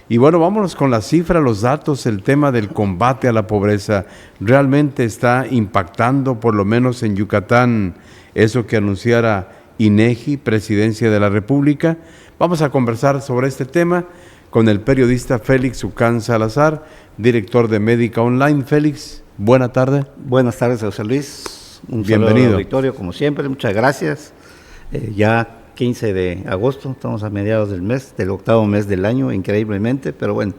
Y bueno, vámonos con las cifras, los datos, el tema del combate a la pobreza. Realmente está impactando, por lo menos en Yucatán, eso que anunciara INEGI, Presidencia de la República. Vamos a conversar sobre este tema con el periodista Félix Ucán Salazar, director de Médica Online. Félix, buena tarde. Buenas tardes, José Luis. Bienvenido. Saludo al auditorio, como siempre, muchas gracias. Ya 15 de agosto, estamos a mediados del mes, del octavo mes del año, increíblemente, pero bueno.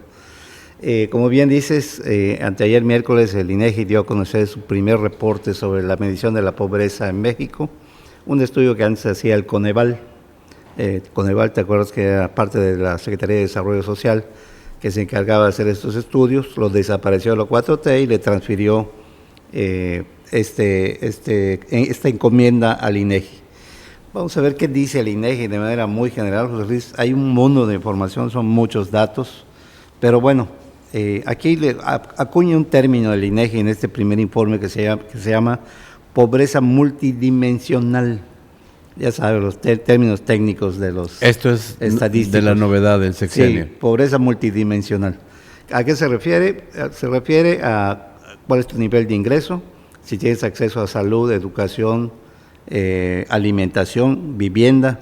Como bien dices, anteayer miércoles el INEGI dio a conocer su primer reporte sobre la medición de la pobreza en México, un estudio que antes hacía el Coneval. Coneval, ¿te acuerdas que era parte de la Secretaría de Desarrollo Social que se encargaba de hacer estos estudios? Lo desapareció la 4T y le transfirió esta encomienda al INEGI. Vamos a ver qué dice el INEGI de manera muy general, José Luis. Hay un mundo de información, son muchos datos, pero bueno, aquí acuña un término del INEGI en este primer informe que se llama pobreza multidimensional. Ya sabes, los términos técnicos de los Esto es estadísticos. De la novedad del sexenio. Sí, pobreza multidimensional. ¿A qué se refiere? Se refiere a cuál es tu nivel de ingreso, si tienes acceso a salud, educación, alimentación, vivienda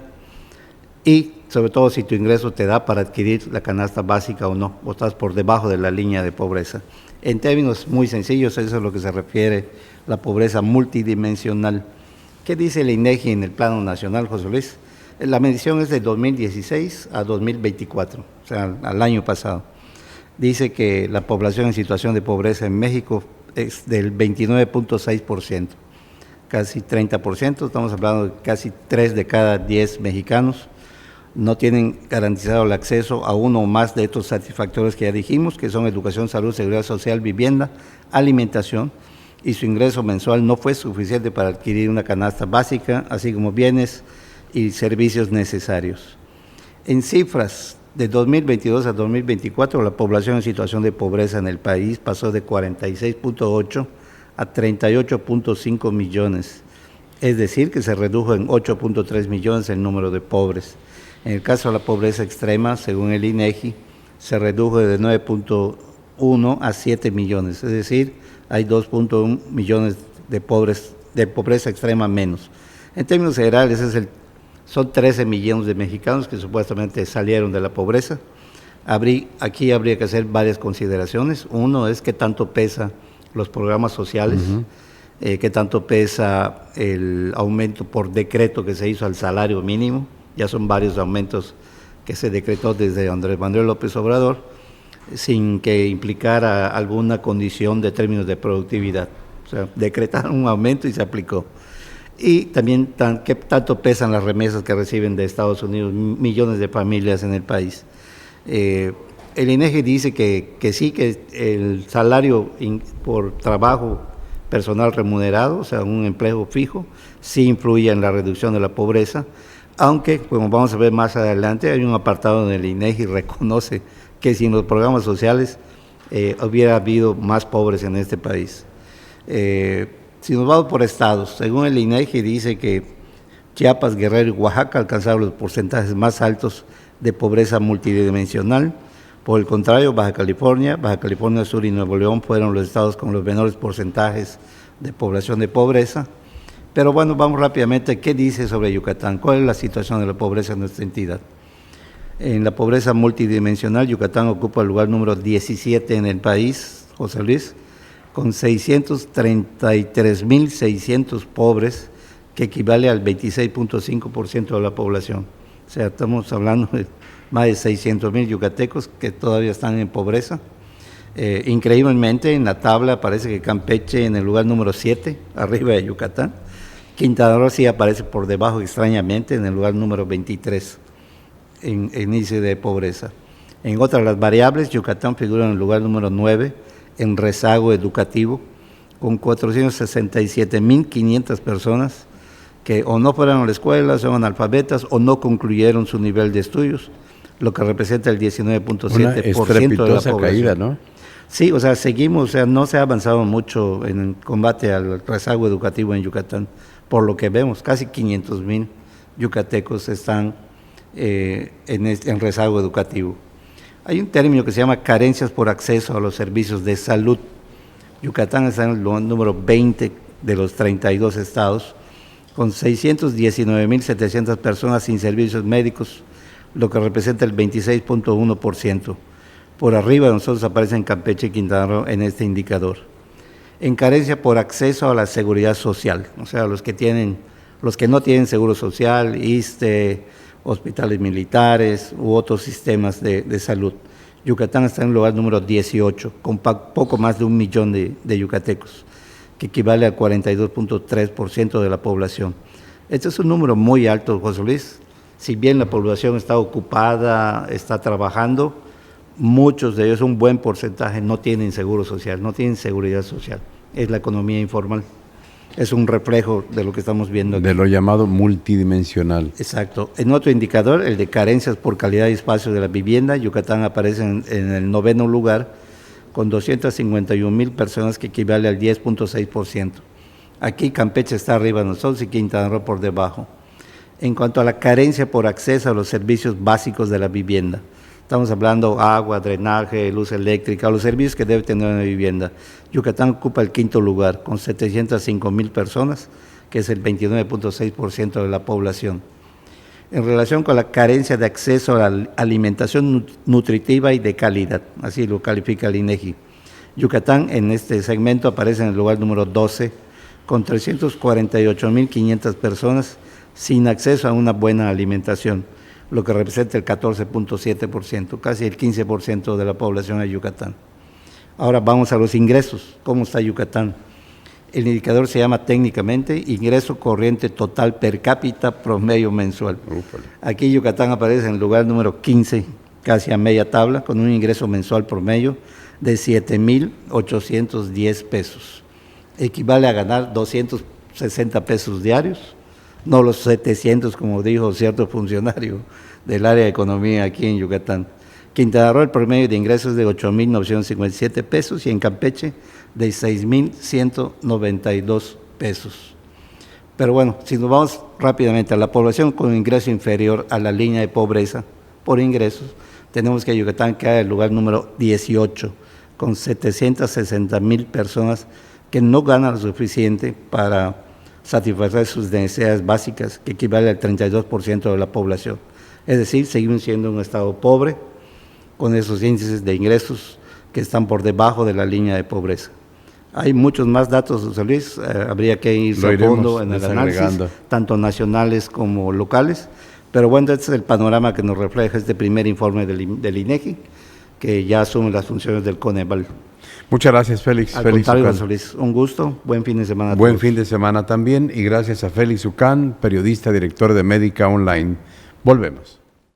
y sobre todo si tu ingreso te da para adquirir la canasta básica o no, o estás por debajo de la línea de pobreza. En términos muy sencillos, eso es lo que se refiere la pobreza multidimensional. ¿Qué dice el INEGI en el plano nacional, José Luis? La medición es de 2016 a 2024, o sea, al año pasado. Dice que la población en situación de pobreza en México es del 29.6%, casi 30%, estamos hablando de casi 3 de cada 10 mexicanos no tienen garantizado el acceso a uno o más de estos satisfactores que ya dijimos, que son educación, salud, seguridad social, vivienda, alimentación, y su ingreso mensual no fue suficiente para adquirir una canasta básica, así como bienes y servicios necesarios. En cifras, de 2022 a 2024, la población en situación de pobreza en el país pasó de 46.8 a 38.5 millones, es decir, que se redujo en 8.3 millones el número de pobres. En el caso de la pobreza extrema, según el INEGI, se redujo de 9.1 a 7 millones, es decir, hay 2.1 millones de pobres, de pobreza extrema menos. En términos generales, son 13 millones de mexicanos que supuestamente salieron de la pobreza. Aquí habría que hacer varias consideraciones. Uno es qué tanto pesa los programas sociales, qué tanto pesa el aumento por decreto que se hizo al salario mínimo. Ya son varios aumentos que se decretó desde Andrés Manuel López Obrador, sin que implicara alguna condición de términos de productividad. O sea, decretaron un aumento y se aplicó. Y también qué tanto pesan las remesas que reciben de Estados Unidos millones de familias en el país. El INEGI dice que sí, que el salario por trabajo personal remunerado, o sea, un empleo fijo, sí influye en la reducción de la pobreza, aunque, como vamos a ver más adelante, hay un apartado donde el INEGI reconoce que sin los programas sociales hubiera habido más pobres en este país. Si nos vamos por estados, según el INEGI dice que Chiapas, Guerrero y Oaxaca alcanzaron los porcentajes más altos de pobreza multidimensional. Por el contrario, Baja California Sur y Nuevo León fueron los estados con los menores porcentajes de población de pobreza. Pero bueno, vamos rápidamente, ¿qué dice sobre Yucatán? ¿Cuál es la situación de la pobreza en nuestra entidad? En la pobreza multidimensional, Yucatán ocupa el lugar número 17 en el país, José Luis, con 633.600 pobres, que equivale al 26.5% de la población. O sea, estamos hablando de más de 600,000 yucatecos que todavía están en pobreza. Increíblemente, en la tabla aparece que Campeche en el lugar número 7, arriba de Yucatán. Quintana Roo sí aparece por debajo, extrañamente, en el lugar número 23 en índice de pobreza. En otras de las variables, Yucatán figura en el lugar número 9 en rezago educativo, con 467.500 personas que o no fueron a la escuela, son analfabetas o no concluyeron su nivel de estudios, lo que representa el 19.7% de la población. Caída, ¿no? Sí, o sea, seguimos, o sea, no se ha avanzado mucho en el combate al rezago educativo en Yucatán, por lo que vemos, casi 500,000 yucatecos están en rezago educativo. Hay un término que se llama carencias por acceso a los servicios de salud. Yucatán está en el número 20 de los 32 estados, con 619.700 personas sin servicios médicos, lo que representa el 26.1%. Por arriba de nosotros aparecen Campeche y Quintana Roo en este indicador. En carencia por acceso a la seguridad social, o sea, los que no tienen seguro social, ISSSTE, hospitales militares u otros sistemas de salud. Yucatán está en el lugar número 18, con poco más de 1 millón de yucatecos, que equivale al 42.3% de la población. Este es un número muy alto, José Luis. Si bien la población está ocupada, está trabajando, muchos de ellos, un buen porcentaje, no tienen seguro social, no tienen seguridad social. Es la economía informal. Es un reflejo de lo que estamos viendo aquí. De lo llamado multidimensional. Exacto. En otro indicador, el de carencias por calidad y espacio de la vivienda, Yucatán aparece en el 9º lugar, con 251,000 personas, que equivale al 10.6%. Aquí Campeche está arriba de nosotros y Quintana Roo por debajo. En cuanto a la carencia por acceso a los servicios básicos de la vivienda, estamos hablando agua, drenaje, luz eléctrica, los servicios que debe tener una vivienda. Yucatán ocupa el 5º lugar, con 705,000 personas, que es el 29.6% de la población. En relación con la carencia de acceso a la alimentación nutritiva y de calidad, así lo califica el INEGI. Yucatán en este segmento aparece en el lugar número 12, con 348,500 personas sin acceso a una buena alimentación, lo que representa el 14.7%, casi el 15% de la población de Yucatán. Ahora vamos a los ingresos. ¿Cómo está Yucatán? El indicador se llama técnicamente ingreso corriente total per cápita promedio mensual. Ufale. Aquí Yucatán aparece en el lugar número 15, casi a media tabla, con un ingreso mensual promedio de 7,810 pesos. Equivale a ganar 260 pesos diarios, no los 700, como dijo cierto funcionario del área de economía aquí en Yucatán. Quintana Roo, el promedio de ingresos es de 8,957 pesos y en Campeche de 6,192 pesos. Pero bueno, si nos vamos rápidamente a la población con ingreso inferior a la línea de pobreza por ingresos, tenemos que Yucatán queda en el lugar número 18, con 760,000 personas que no ganan lo suficiente para satisfacer sus necesidades básicas, que equivale al 32% de la población. Es decir, seguimos siendo un estado pobre, con esos índices de ingresos que están por debajo de la línea de pobreza. Hay muchos más datos, José Luis, habría que ir a fondo en el análisis, tanto nacionales como locales, pero bueno, este es el panorama que nos refleja este primer informe del INEGI, que ya asume las funciones del Coneval. Muchas gracias, Félix. Al contrario, José Luis, un gusto, buen fin de semana a todos. Buen fin de semana también, y gracias a Félix Ucán, periodista, director de Médica Online. Volvemos.